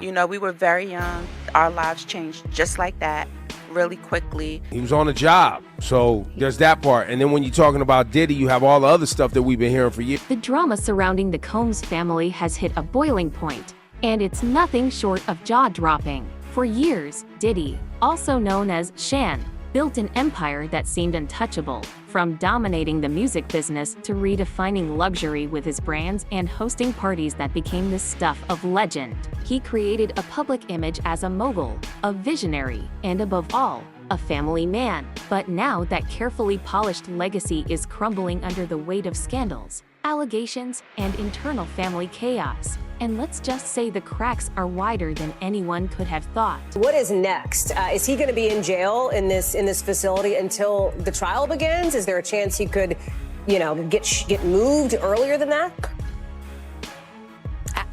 You know, we were very young. Our lives changed just like that, really quickly. He was on a job, so there's that part. And then when you're talking about Diddy, you have all the other stuff that we've been hearing for years. The drama surrounding the Combs family has hit a boiling point, and it's nothing short of jaw-dropping. For years, Diddy, also known as Shan, built an empire that seemed untouchable, from dominating the music business to redefining luxury with his brands and hosting parties that became the stuff of legend. He created a public image as a mogul, a visionary, and above all, a family man. But now that carefully polished legacy is crumbling under the weight of scandals, allegations, and internal family chaos. And let's just say the cracks are wider than anyone could have thought. What is next? Is he going to be in jail in this facility until the trial begins? Is there a chance he could, get moved earlier than that?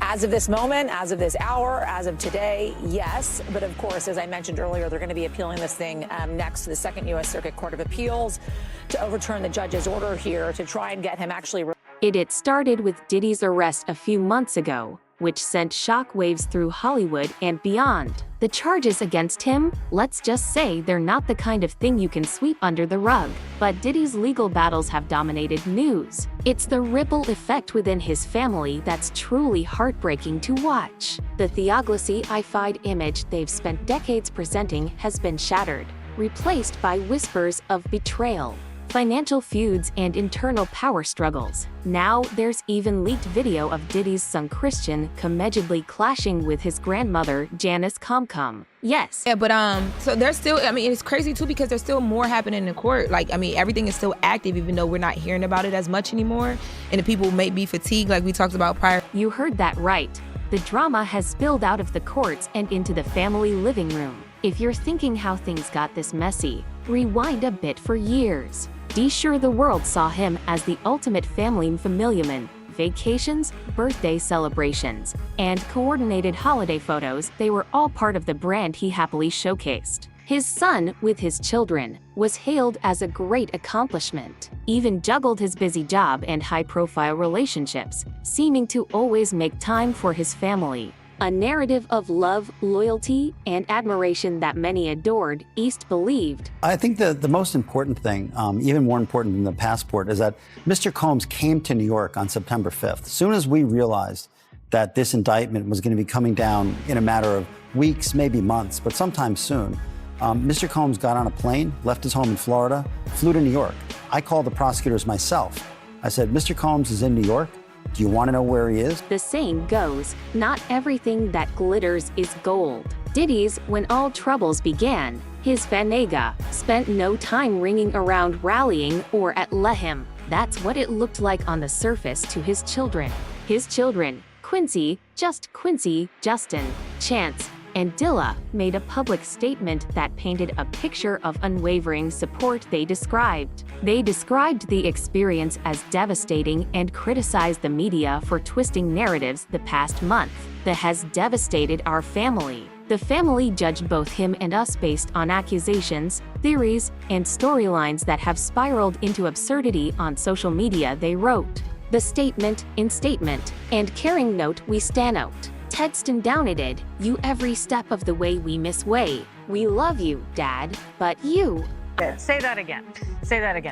As of this moment, as of this hour, as of today, yes. But of course, as I mentioned earlier, they're going to be appealing this thing next to the Second U.S. Circuit Court of Appeals to overturn the judge's order here to try and get him actually. It started with Diddy's arrest a few months ago, which sent shockwaves through Hollywood and beyond. The charges against him, let's just say they're not the kind of thing you can sweep under the rug. But Diddy's legal battles have dominated news. It's the ripple effect within his family that's truly heartbreaking to watch. The theocracy-ified image they've spent decades presenting has been shattered, replaced by whispers of betrayal, financial feuds, and internal power struggles. Now, there's even leaked video of Diddy's son Christian allegedly clashing with his grandmother, Janice Comcom. Yes. Yeah, but so there's still, it's crazy too because there's still more happening in court. Everything is still active even though we're not hearing about it as much anymore. And the people may be fatigued like we talked about prior. You heard that right. The drama has spilled out of the courts and into the family living room. If you're thinking how things got this messy, rewind a bit for years. Sure, the world saw him as the ultimate family familiarman. Vacations, birthday celebrations, and coordinated holiday photos, they were all part of the brand he happily showcased. His son, with his children, was hailed as a great accomplishment, even juggled his busy job and high-profile relationships, seeming to always make time for his family. A narrative of love, loyalty, and admiration that many adored, East believed. I think the most important thing, even more important than the passport, is that Mr. Combs came to New York on September 5th. As soon as we realized that this indictment was going to be coming down in a matter of weeks, maybe months, but sometime soon, Mr. Combs got on a plane, left his home in Florida, flew to New York. I called the prosecutors myself. I said, Mr. Combs is in New York. Do you want to know where he is? The saying goes, not everything that glitters is gold. Diddy's When All Troubles Began, his Fanega, spent no time ringing around rallying or at Lehim. That's what it looked like on the surface to his children. His children, Quincy, Justin, Chance, and Dilla, made a public statement that painted a picture of unwavering support. They described the experience as devastating and criticized the media for twisting narratives the past month. That has devastated our family. The family judged both him and us based on accusations, theories, and storylines that have spiraled into absurdity on social media, they wrote. The statement, and caring note we stan out. Tedston downited, you every step of the way we miss way. We love you, Dad, but you. Say that again.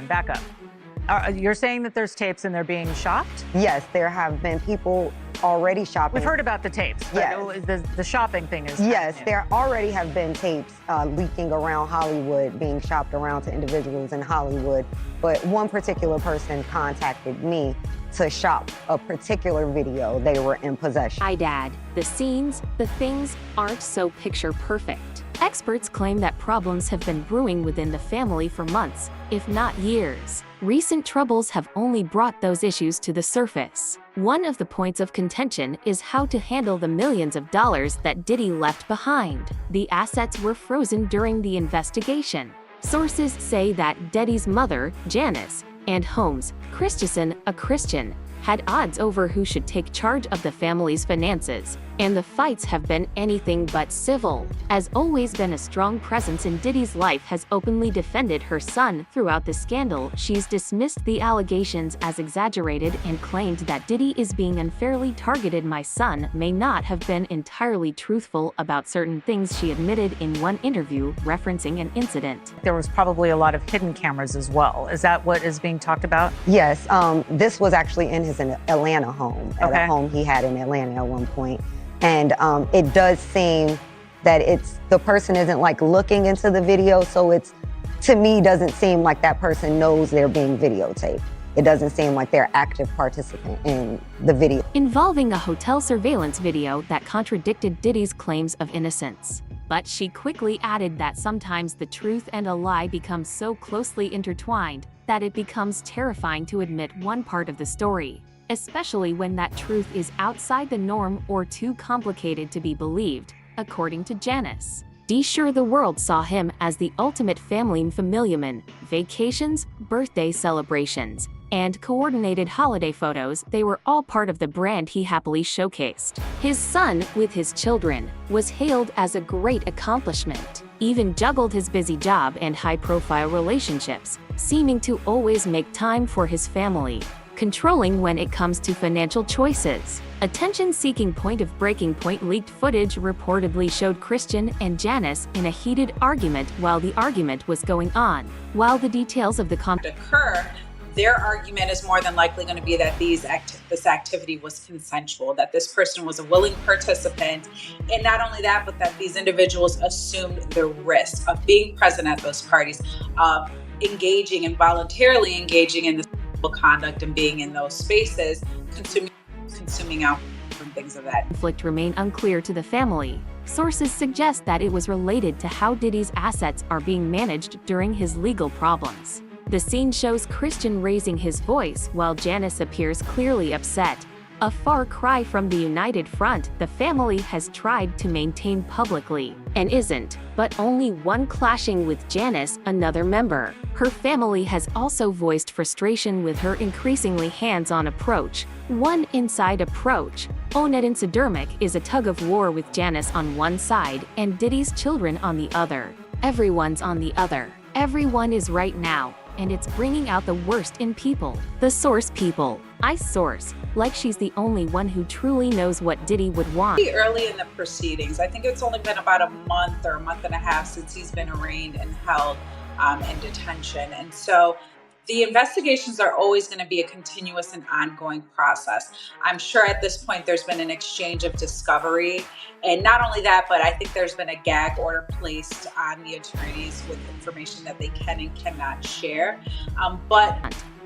Back up. You're saying that there's tapes and they're being shopped? Yes, there have been people already shopping. We've heard about the tapes. Yes. The shopping thing is. Yes, there already have been tapes leaking around Hollywood, being shopped around to individuals in Hollywood. But one particular person contacted me to shop a particular video they were in possession. Hi, Dad. The scenes, the things aren't so picture perfect. Experts claim that problems have been brewing within the family for months, if not years. Recent troubles have only brought those issues to the surface. One of the points of contention is how to handle the millions of dollars that Diddy left behind. The assets were frozen during the investigation. Sources say that Diddy's mother, Janice, and Holmes, Christensen, a Christian, had odds over who should take charge of the family's finances. and the fights have been anything but civil. Has always been a strong presence in Diddy's life, has openly defended her son throughout the scandal. She's dismissed the allegations as exaggerated and claimed that Diddy is being unfairly targeted. My son may not have been entirely truthful about certain things, she admitted in one interview, referencing an incident. There was probably a lot of hidden cameras as well. Is that what is being talked about? Yes, this was actually in his Atlanta home, at Okay. a home he had in Atlanta at one point. And it does seem that the person isn't like looking into the video, so it's, to me, doesn't seem like that person knows they're being videotaped. It doesn't seem like they're active participant in the video. Involving a hotel surveillance video that contradicted Diddy's claims of innocence. But she quickly added that sometimes the truth and a lie become so closely intertwined that it becomes terrifying to admit one part of the story, especially when that truth is outside the norm or too complicated to be believed, according to Janice. Sure, the world saw him as the ultimate family familiarman. Vacations, birthday celebrations, and coordinated holiday photos, they were all part of the brand he happily showcased. His son, with his children, was hailed as a great accomplishment. Even juggled his busy job and high-profile relationships, seeming to always make time for his family. Controlling when it comes to financial choices. Attention-seeking breaking point leaked footage reportedly showed Christian and Janice in a heated argument while the argument was going on. While the details of the occur, their argument is more than likely going to be that this activity was consensual, that this person was a willing participant, and not only that, but that these individuals assumed the risk of being present at those parties, of engaging and voluntarily engaging in this conduct and being in those spaces, consuming alcohol and things of that. Conflict remain unclear to the family. Sources suggest that it was related to how Diddy's assets are being managed during his legal problems. The scene shows Christian raising his voice while Janice appears clearly upset. A far cry from the united front the family has tried to maintain publicly, and isn't, but only one clashing with Janice, another member. Her family has also voiced frustration with her increasingly hands-on approach. One inside approach. Onet Sidermic is a tug-of-war with Janice on one side and Diddy's children on the other. Everyone's on the other. Everyone is right now, and it's bringing out the worst in people. The source people. I source, like she's the only one who truly knows what Diddy would want. Pretty early in the proceedings, I think it's only been about a month or a month and a half since he's been arraigned and held in detention. And so the investigations are always going to be a continuous and ongoing process. I'm sure at this point there's been an exchange of discovery. And not only that, but I think there's been a gag order placed on the attorneys with information that they can and cannot share.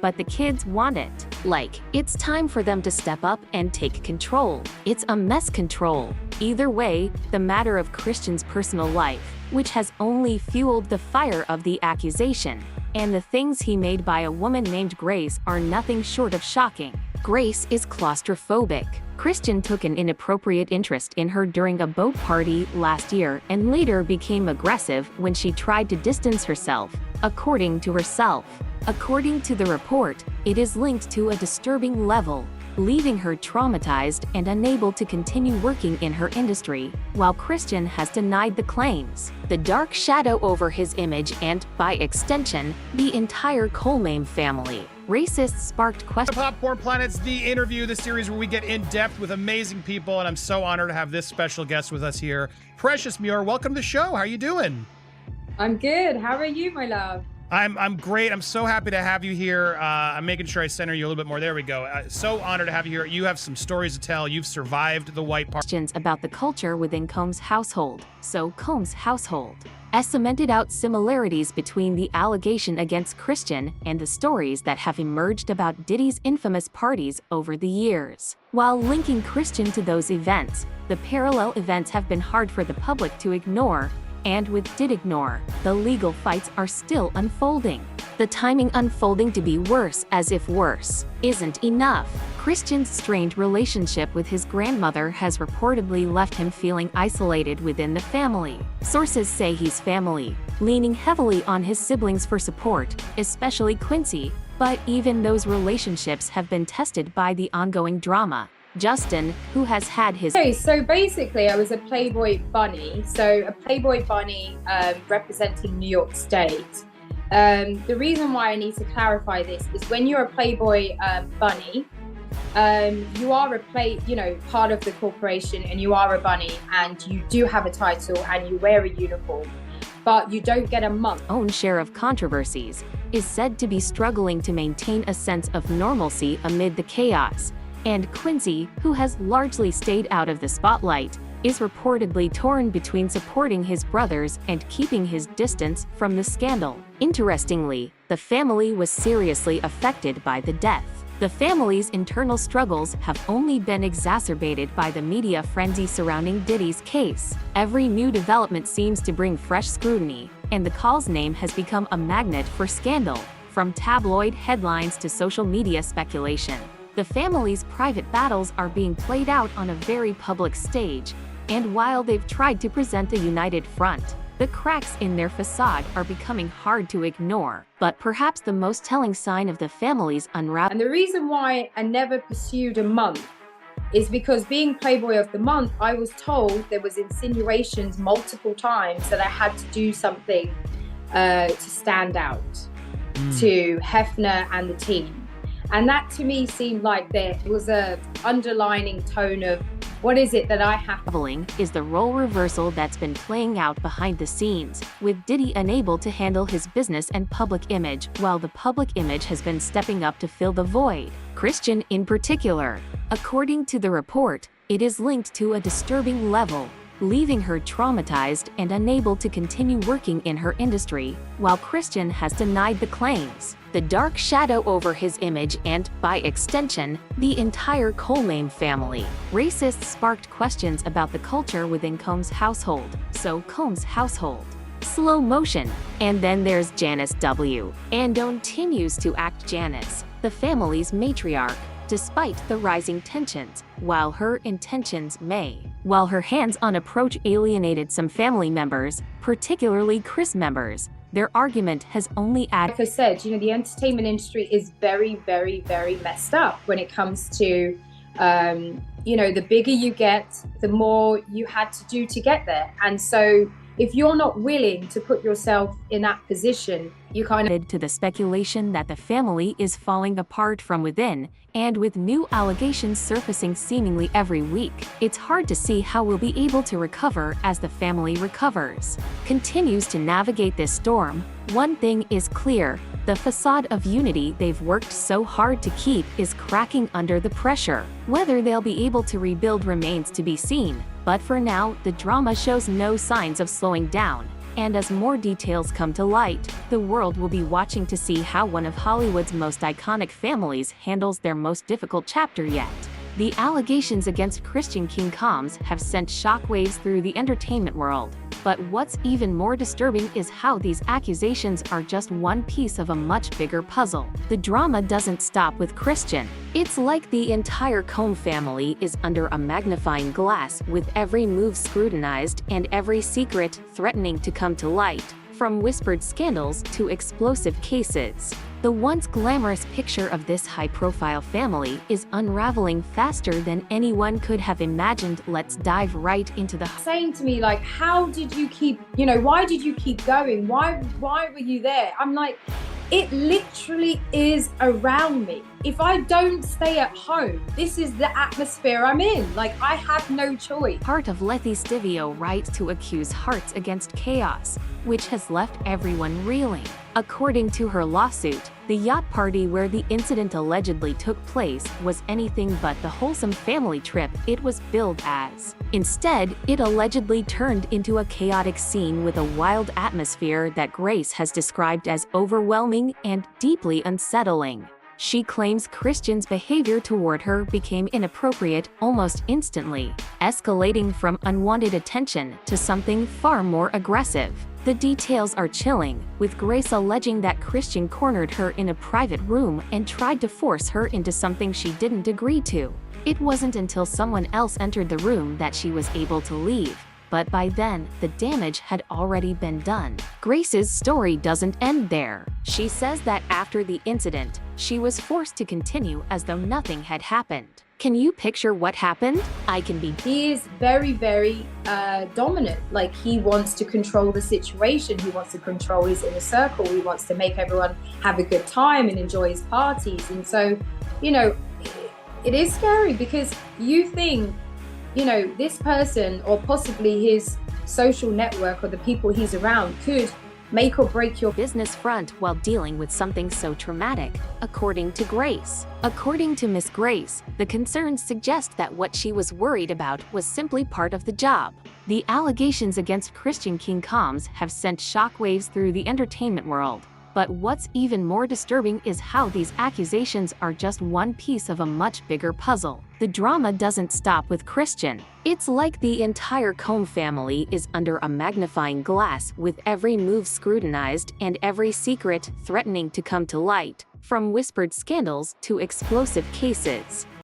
But the kids want it. Like, it's time for them to step up and take control. It's a mess control. Either way, the matter of Christian's personal life, which has only fueled the fire of the accusation, and the things he made by a woman named Grace are nothing short of shocking. Grace is claustrophobic. Christian took an inappropriate interest in her during a boat party last year and later became aggressive when she tried to distance herself, according to herself. According to the report, it is linked to a disturbing level, leaving her traumatized and unable to continue working in her industry, while Christian has denied the claims. The dark shadow over his image and, by extension, the entire Colmame family. Racists sparked questions. Popcorn Planet's The Interview, the series where we get in depth with amazing people, and I'm so honored to have this special guest with us here. Precious Muir, welcome to the show. How are you doing? I'm good. How are you, my love? I'm great. I'm so happy to have you here. I'm making sure I center you a little bit more. There we go. So honored to have you here. You have some stories to tell. You've survived the white party. Questions about the culture within Combs' household. So Combs' household has cemented out similarities between the allegation against Christian and the stories that have emerged about Diddy's infamous parties over the years. While linking Christian to those events, the parallel events have been hard for the public to ignore. And with Diddy-ignore, the legal fights are still unfolding. The timing unfolding to be worse as if worse isn't enough. Christian's strained relationship with his grandmother has reportedly left him feeling isolated within the family. Sources say he's family, leaning heavily on his siblings for support, especially Quincy, but even those relationships have been tested by the ongoing drama. Justin, who has had his Okay, so basically, I was a Playboy bunny. So a Playboy bunny representing New York State. The reason why I need to clarify this is when you're a Playboy bunny, you are part of the corporation, and you are a bunny, and you do have a title, and you wear a uniform, but you don't get a month. Own share of controversies, is said to be struggling to maintain a sense of normalcy amid the chaos. And Quincy, who has largely stayed out of the spotlight, is reportedly torn between supporting his brothers and keeping his distance from the scandal. Interestingly, the family was seriously affected by the death. The family's internal struggles have only been exacerbated by the media frenzy surrounding Diddy's case. Every new development seems to bring fresh scrutiny, and the Call's name has become a magnet for scandal, from tabloid headlines to social media speculation. The family's private battles are being played out on a very public stage, and while they've tried to present a united front, the cracks in their facade are becoming hard to ignore. But perhaps the most telling sign of the family's unraveling. And the reason why I never pursued a month is because being Playboy of the Month, I was told there was insinuations multiple times that I had to do something to stand out to Hefner and the team. And that to me seemed like there was a underlining tone of, what is it that I have? Is the role reversal that's been playing out behind the scenes, with Diddy unable to handle his business and public image, while the public image has been stepping up to fill the void. Christian in particular. According to the report, it is linked to a disturbing level, leaving her traumatized and unable to continue working in her industry, while Christian has denied the claims. The dark shadow over his image and, by extension, the entire Coleman family. Racists sparked questions about the culture within Combs' household. So Combs' household. Slow motion. And then there's Janice W. And continues to act Janice, the family's matriarch, despite the rising tensions, while her intentions may. While her hands-on approach alienated some family members, particularly Chris members, their argument has only added. Like I said, the entertainment industry is very, very, very messed up when it comes to, the bigger you get, the more you had to do to get there. And so if you're not willing to put yourself in that position, you kind of to the speculation that the family is falling apart from within, and with new allegations surfacing seemingly every week, it's hard to see how we'll be able to recover as the family recovers. Continues to navigate this storm. One thing is clear, the facade of unity they've worked so hard to keep is cracking under the pressure. Whether they'll be able to rebuild remains to be seen, but for now, the drama shows no signs of slowing down. And as more details come to light, the world will be watching to see how one of Hollywood's most iconic families handles their most difficult chapter yet. The allegations against Christian King Combs have sent shockwaves through the entertainment world. But what's even more disturbing is how these accusations are just one piece of a much bigger puzzle. The drama doesn't stop with Christian. It's like the entire Combs family is under a magnifying glass, with every move scrutinized and every secret threatening to come to light, from whispered scandals to explosive cases. The once glamorous picture of this high-profile family is unraveling faster than anyone could have imagined. Let's dive right into the saying to me, like, how did you keep, why did you keep going? Why were you there? I'm like, it literally is around me. If I don't stay at home, this is the atmosphere I'm in. Like, I have no choice. Part of Letty Stivio writes to accuse Hearts Against Chaos, which has left everyone reeling. According to her lawsuit, the yacht party where the incident allegedly took place was anything but the wholesome family trip it was billed as. Instead, it allegedly turned into a chaotic scene with a wild atmosphere that Grace has described as overwhelming and deeply unsettling. She claims Christian's behavior toward her became inappropriate almost instantly, escalating from unwanted attention to something far more aggressive. The details are chilling, with Grace alleging that Christian cornered her in a private room and tried to force her into something she didn't agree to. It wasn't until someone else entered the room that she was able to leave. But by then, the damage had already been done. Grace's story doesn't end there. She says that after the incident, she was forced to continue as though nothing had happened. Can you picture what happened? I can be. He is very, very dominant. Like, he wants to control the situation. He wants to control his inner circle. He wants to make everyone have a good time and enjoy his parties. And so, you know, it is scary because you think, you know, this person or possibly his social network or the people he's around could make or break your business front while dealing with something so traumatic, according to Grace. According to Miss Grace, the concerns suggest that what she was worried about was simply part of the job. The allegations against Christian King Combs have sent shockwaves through the entertainment world. But what's even more disturbing is how these accusations are just one piece of a much bigger puzzle. The drama doesn't stop with Christian. It's like the entire Combs family is under a magnifying glass, with every move scrutinized and every secret threatening to come to light, from whispered scandals to explosive cases.